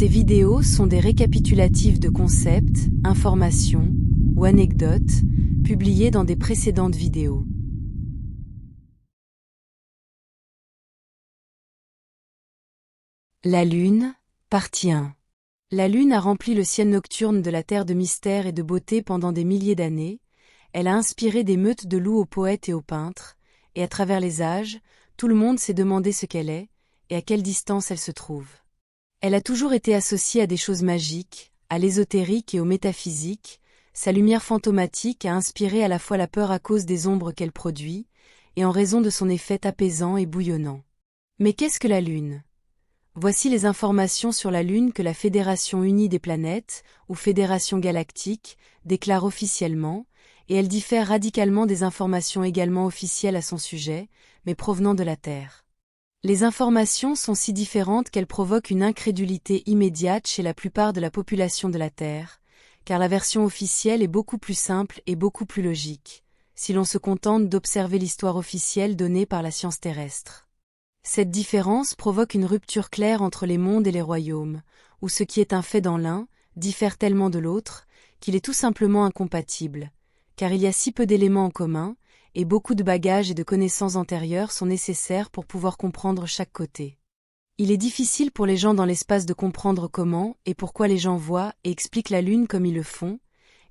Ces vidéos sont des récapitulatifs de concepts, informations ou anecdotes publiées dans des précédentes vidéos. La Lune, partie 1. La Lune a rempli le ciel nocturne de la Terre de mystère et de beauté pendant des milliers d'années. Elle a inspiré des meutes de loups aux poètes et aux peintres, et à travers les âges, tout le monde s'est demandé ce qu'elle est, et à quelle distance elle se trouve. Elle a toujours été associée à des choses magiques, à l'ésotérique et au métaphysique. Sa lumière fantomatique a inspiré à la fois la peur à cause des ombres qu'elle produit, et en raison de son effet apaisant et bouillonnant. Mais qu'est-ce que la Lune ? Voici les informations sur la Lune que la Fédération unie des planètes, ou Fédération galactique, déclare officiellement, et elle diffère radicalement des informations également officielles à son sujet, mais provenant de la Terre. Les informations sont si différentes qu'elles provoquent une incrédulité immédiate chez la plupart de la population de la Terre, car la version officielle est beaucoup plus simple et beaucoup plus logique, si l'on se contente d'observer l'histoire officielle donnée par la science terrestre. Cette différence provoque une rupture claire entre les mondes et les royaumes, où ce qui est un fait dans l'un diffère tellement de l'autre, qu'il est tout simplement incompatible, car il y a si peu d'éléments en commun, et beaucoup de bagages et de connaissances antérieures sont nécessaires pour pouvoir comprendre chaque côté. Il est difficile pour les gens dans l'espace de comprendre comment et pourquoi les gens voient et expliquent la Lune comme ils le font,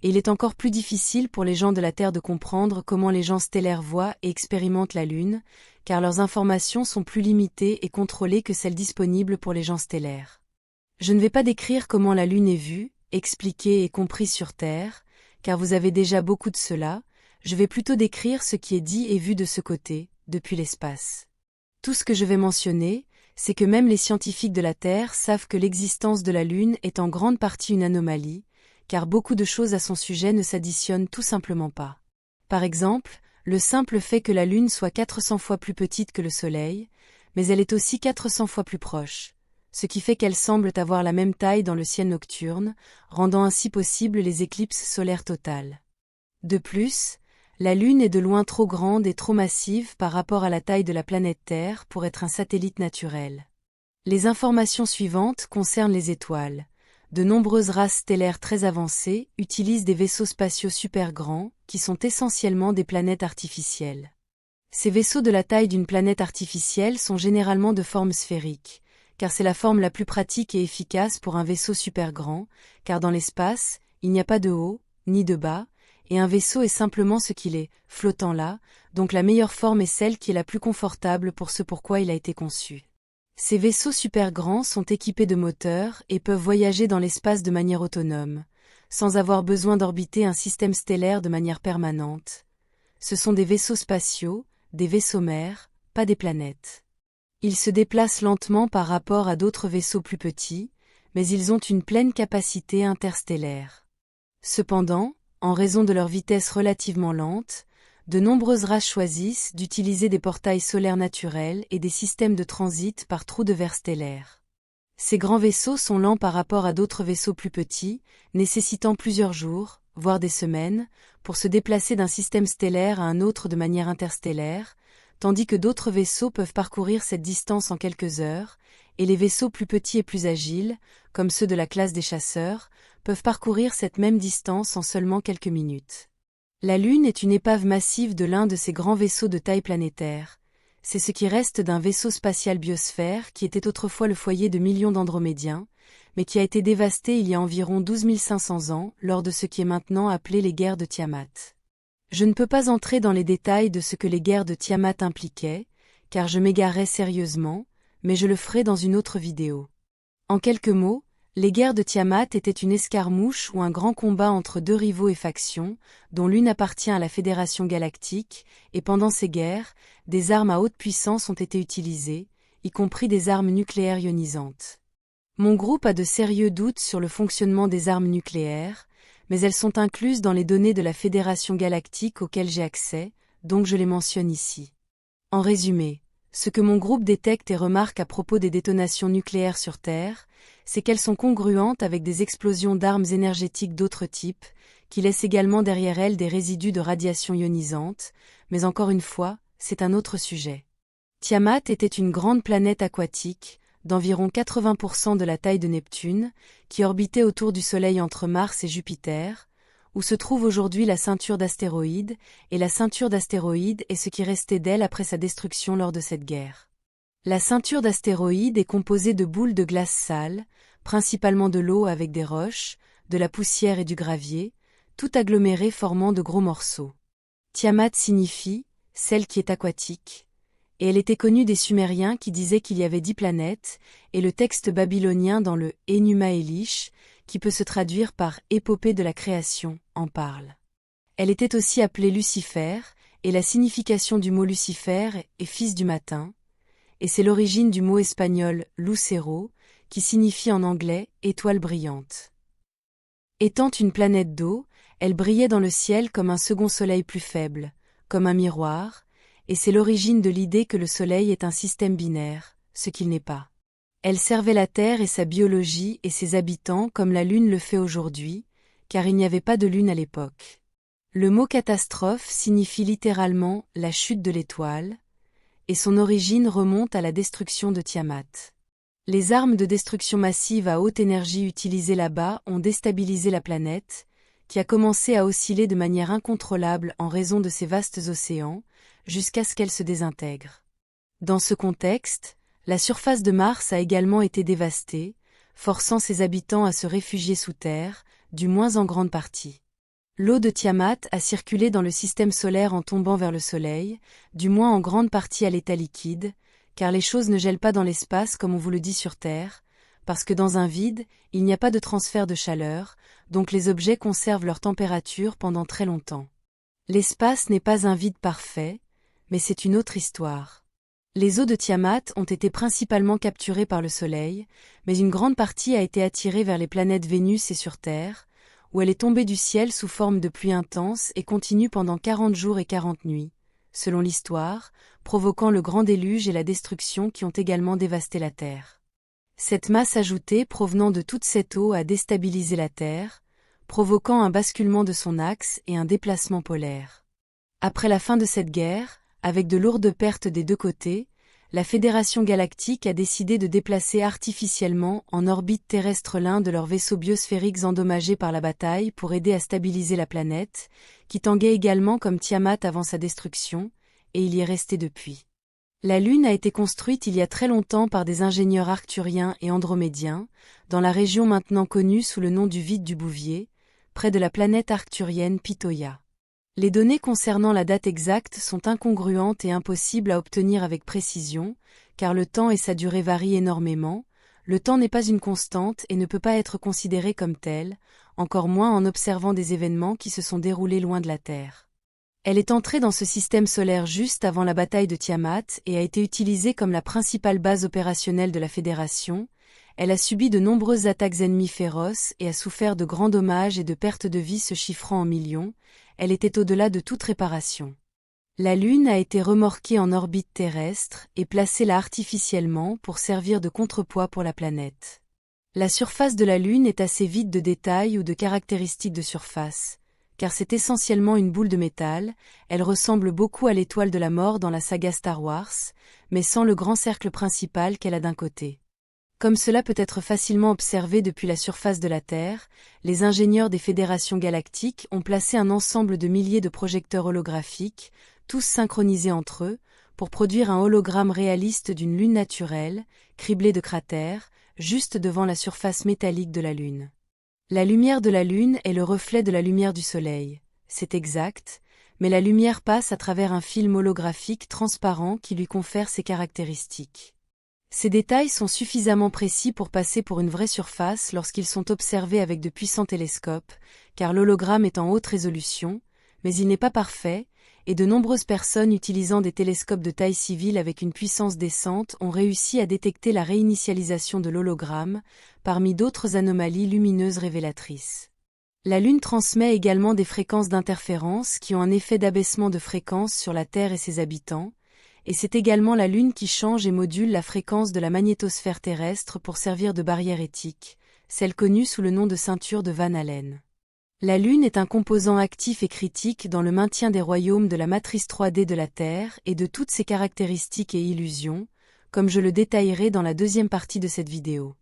et il est encore plus difficile pour les gens de la Terre de comprendre comment les gens stellaires voient et expérimentent la Lune, car leurs informations sont plus limitées et contrôlées que celles disponibles pour les gens stellaires. Je ne vais pas décrire comment la Lune est vue, expliquée et comprise sur Terre, car vous avez déjà beaucoup de cela. Je vais plutôt décrire ce qui est dit et vu de ce côté, depuis l'espace. Tout ce que je vais mentionner, c'est que même les scientifiques de la Terre savent que l'existence de la Lune est en grande partie une anomalie, car beaucoup de choses à son sujet ne s'additionnent tout simplement pas. Par exemple, le simple fait que la Lune soit 400 fois plus petite que le Soleil, mais elle est aussi 400 fois plus proche, ce qui fait qu'elles semblent avoir la même taille dans le ciel nocturne, rendant ainsi possible les éclipses solaires totales. De plus, la Lune est de loin trop grande et trop massive par rapport à la taille de la planète Terre pour être un satellite naturel. Les informations suivantes concernent les étoiles. De nombreuses races stellaires très avancées utilisent des vaisseaux spatiaux super grands, qui sont essentiellement des planètes artificielles. Ces vaisseaux de la taille d'une planète artificielle sont généralement de forme sphérique, car c'est la forme la plus pratique et efficace pour un vaisseau super grand, car dans l'espace, il n'y a pas de haut, ni de bas, et un vaisseau est simplement ce qu'il est, flottant là, donc la meilleure forme est celle qui est la plus confortable pour ce pourquoi il a été conçu. Ces vaisseaux super grands sont équipés de moteurs et peuvent voyager dans l'espace de manière autonome, sans avoir besoin d'orbiter un système stellaire de manière permanente. Ce sont des vaisseaux spatiaux, des vaisseaux mères, pas des planètes. Ils se déplacent lentement par rapport à d'autres vaisseaux plus petits, mais ils ont une pleine capacité interstellaire. Cependant, en raison de leur vitesse relativement lente, de nombreuses races choisissent d'utiliser des portails solaires naturels et des systèmes de transit par trous de verre stellaires. Ces grands vaisseaux sont lents par rapport à d'autres vaisseaux plus petits, nécessitant plusieurs jours, voire des semaines, pour se déplacer d'un système stellaire à un autre de manière interstellaire, tandis que d'autres vaisseaux peuvent parcourir cette distance en quelques heures, et les vaisseaux plus petits et plus agiles, comme ceux de la classe des chasseurs, peuvent parcourir cette même distance en seulement quelques minutes. La Lune est une épave massive de l'un de ces grands vaisseaux de taille planétaire. C'est ce qui reste d'un vaisseau spatial biosphère qui était autrefois le foyer de millions d'Andromédiens, mais qui a été dévasté il y a environ 12 500 ans lors de ce qui est maintenant appelé les guerres de Tiamat. Je ne peux pas entrer dans les détails de ce que les guerres de Tiamat impliquaient, car je m'égarerais sérieusement, mais je le ferai dans une autre vidéo. En quelques mots, les guerres de Tiamat étaient une escarmouche ou un grand combat entre deux rivaux et factions, dont l'une appartient à la Fédération galactique, et pendant ces guerres, des armes à haute puissance ont été utilisées, y compris des armes nucléaires ionisantes. Mon groupe a de sérieux doutes sur le fonctionnement des armes nucléaires, mais elles sont incluses dans les données de la Fédération galactique auxquelles j'ai accès, donc je les mentionne ici. En résumé, ce que mon groupe détecte et remarque à propos des détonations nucléaires sur Terre, c'est qu'elles sont congruentes avec des explosions d'armes énergétiques d'autres types, qui laissent également derrière elles des résidus de radiation ionisante, mais encore une fois, c'est un autre sujet. Tiamat était une grande planète aquatique, d'environ 80% de la taille de Neptune, qui orbitait autour du Soleil entre Mars et Jupiter, où se trouve aujourd'hui la ceinture d'astéroïdes, et la ceinture d'astéroïdes est ce qui restait d'elle après sa destruction lors de cette guerre. La ceinture d'astéroïdes est composée de boules de glace sale, principalement de l'eau avec des roches, de la poussière et du gravier, tout aggloméré formant de gros morceaux. Tiamat signifie « celle qui est aquatique », et elle était connue des Sumériens qui disaient qu'il y avait 10 planètes, et le texte babylonien dans le Enuma Elish, qui peut se traduire par « épopée de la création », en parle. Elle était aussi appelée Lucifer, et la signification du mot Lucifer est « fils du matin », et c'est l'origine du mot espagnol « lucero », qui signifie en anglais « étoile brillante ». Étant une planète d'eau, elle brillait dans le ciel comme un second soleil plus faible, comme un miroir, et c'est l'origine de l'idée que le soleil est un système binaire, ce qu'il n'est pas. Elle servait la Terre et sa biologie et ses habitants comme la Lune le fait aujourd'hui, car il n'y avait pas de Lune à l'époque. Le mot catastrophe signifie littéralement « la chute de l'étoile », et son origine remonte à la destruction de Tiamat. Les armes de destruction massive à haute énergie utilisées là-bas ont déstabilisé la planète, qui a commencé à osciller de manière incontrôlable en raison de ses vastes océans, jusqu'à ce qu'elle se désintègre. Dans ce contexte, la surface de Mars a également été dévastée, forçant ses habitants à se réfugier sous terre, du moins en grande partie. L'eau de Tiamat a circulé dans le système solaire en tombant vers le Soleil, du moins en grande partie à l'état liquide, car les choses ne gèlent pas dans l'espace comme on vous le dit sur Terre, parce que dans un vide, il n'y a pas de transfert de chaleur, donc les objets conservent leur température pendant très longtemps. L'espace n'est pas un vide parfait, mais c'est une autre histoire. Les eaux de Tiamat ont été principalement capturées par le Soleil, mais une grande partie a été attirée vers les planètes Vénus et sur Terre, où elle est tombée du ciel sous forme de pluie intense et continue pendant 40 jours et 40 nuits, selon l'histoire, provoquant le grand déluge et la destruction qui ont également dévasté la Terre. Cette masse ajoutée provenant de toute cette eau a déstabilisé la Terre, provoquant un basculement de son axe et un déplacement polaire. Après la fin de cette guerre, avec de lourdes pertes des deux côtés, la Fédération galactique a décidé de déplacer artificiellement en orbite terrestre l'un de leurs vaisseaux biosphériques endommagés par la bataille pour aider à stabiliser la planète, qui tanguait également comme Tiamat avant sa destruction, et il y est resté depuis. La Lune a été construite il y a très longtemps par des ingénieurs arcturiens et andromédiens, dans la région maintenant connue sous le nom du vide du Bouvier, près de la planète arcturienne Pythoia. Les données concernant la date exacte sont incongruentes et impossibles à obtenir avec précision, car le temps et sa durée varient énormément, le temps n'est pas une constante et ne peut pas être considéré comme tel, encore moins en observant des événements qui se sont déroulés loin de la Terre. Elle est entrée dans ce système solaire juste avant la bataille de Tiamat et a été utilisée comme la principale base opérationnelle de la Fédération. Elle a subi de nombreuses attaques ennemies féroces et a souffert de grands dommages et de pertes de vie se chiffrant en millions. Elle était au-delà de toute réparation. La Lune a été remorquée en orbite terrestre et placée là artificiellement pour servir de contrepoids pour la planète. La surface de la Lune est assez vide de détails ou de caractéristiques de surface, car c'est essentiellement une boule de métal. Elle ressemble beaucoup à l'étoile de la mort dans la saga Star Wars, mais sans le grand cercle principal qu'elle a d'un côté. Comme cela peut être facilement observé depuis la surface de la Terre, les ingénieurs des fédérations galactiques ont placé un ensemble de milliers de projecteurs holographiques, tous synchronisés entre eux, pour produire un hologramme réaliste d'une Lune naturelle, criblée de cratères, juste devant la surface métallique de la Lune. La lumière de la Lune est le reflet de la lumière du Soleil, c'est exact, mais la lumière passe à travers un film holographique transparent qui lui confère ses caractéristiques. Ces détails sont suffisamment précis pour passer pour une vraie surface lorsqu'ils sont observés avec de puissants télescopes, car l'hologramme est en haute résolution, mais il n'est pas parfait, et de nombreuses personnes utilisant des télescopes de taille civile avec une puissance décente ont réussi à détecter la réinitialisation de l'hologramme, parmi d'autres anomalies lumineuses révélatrices. La Lune transmet également des fréquences d'interférence qui ont un effet d'abaissement de fréquence sur la Terre et ses habitants, et c'est également la Lune qui change et module la fréquence de la magnétosphère terrestre pour servir de barrière éthique, celle connue sous le nom de ceinture de Van Allen. La Lune est un composant actif et critique dans le maintien des royaumes de la matrice 3D de la Terre et de toutes ses caractéristiques et illusions, comme je le détaillerai dans la deuxième partie de cette vidéo.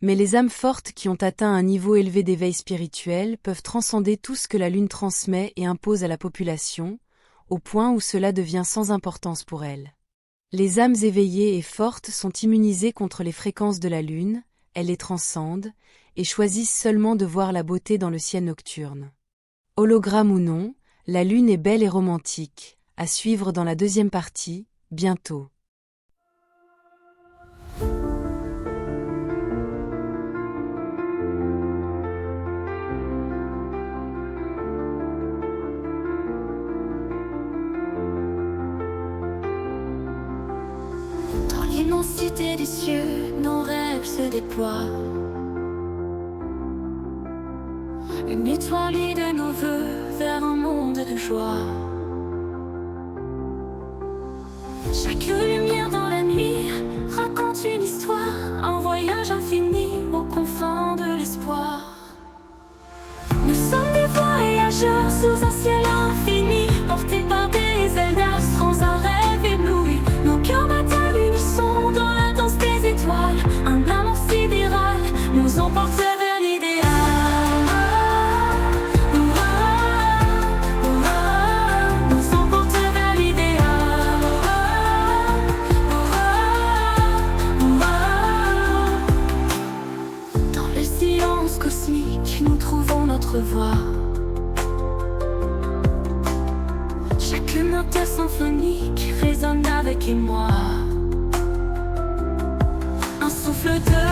Mais les âmes fortes qui ont atteint un niveau élevé d'éveil spirituel peuvent transcender tout ce que la Lune transmet et impose à la population, au point où cela devient sans importance pour elles. Les âmes éveillées et fortes sont immunisées contre les fréquences de la Lune, elles les transcendent, et choisissent seulement de voir la beauté dans le ciel nocturne. Hologramme ou non, la Lune est belle et romantique, à suivre dans la deuxième partie, bientôt. Dans l'immensité des cieux, nos rêves se déploient. Une étoile de nos voeux vers un monde de joie. Chaque lumière dans la nuit raconte une histoire, un voyage infini aux confins de l'espoir. Nous sommes des voyageurs sous un ciel infini, portés par des ailes d'astres sans un rêve ébloui. Nos cœurs battent à l'unisson dans la danse des étoiles. Un amour sidéral nous emporte vers l'idéal. Nous emporte vers l'idéal. Dans le silence cosmique, nous trouvons notre voix. Chaque note symphonique résonne avec émoi. Un souffle de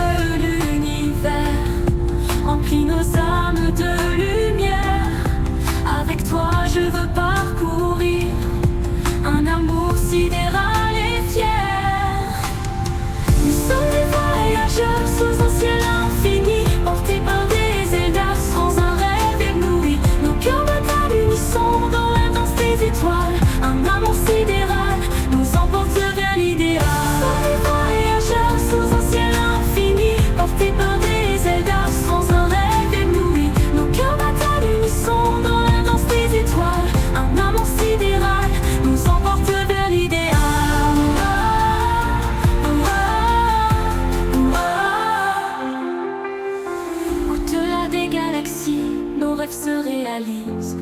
l'univers emplit nos âmes de lumière. Avec toi je veux parcourir un amour sidéral et fier. Nous sommes des voyageurs sous un ciel infini, portés par des ailes d'astres sans un rêve ébloui. Nos cœurs battent à l'unisson dans la danse des étoiles. Un amour sidéral nous emporte vers l'idéal. Nous sommes des voyageurs sous un ciel infini, portés par des ailes d'astres sans un rêve ébloui. Nos cœurs battent à l'unisson dans la danse des étoiles. Un amour sidéral nous emporte vers l'idéal. Au-delà des galaxies, nos rêves se réalisent.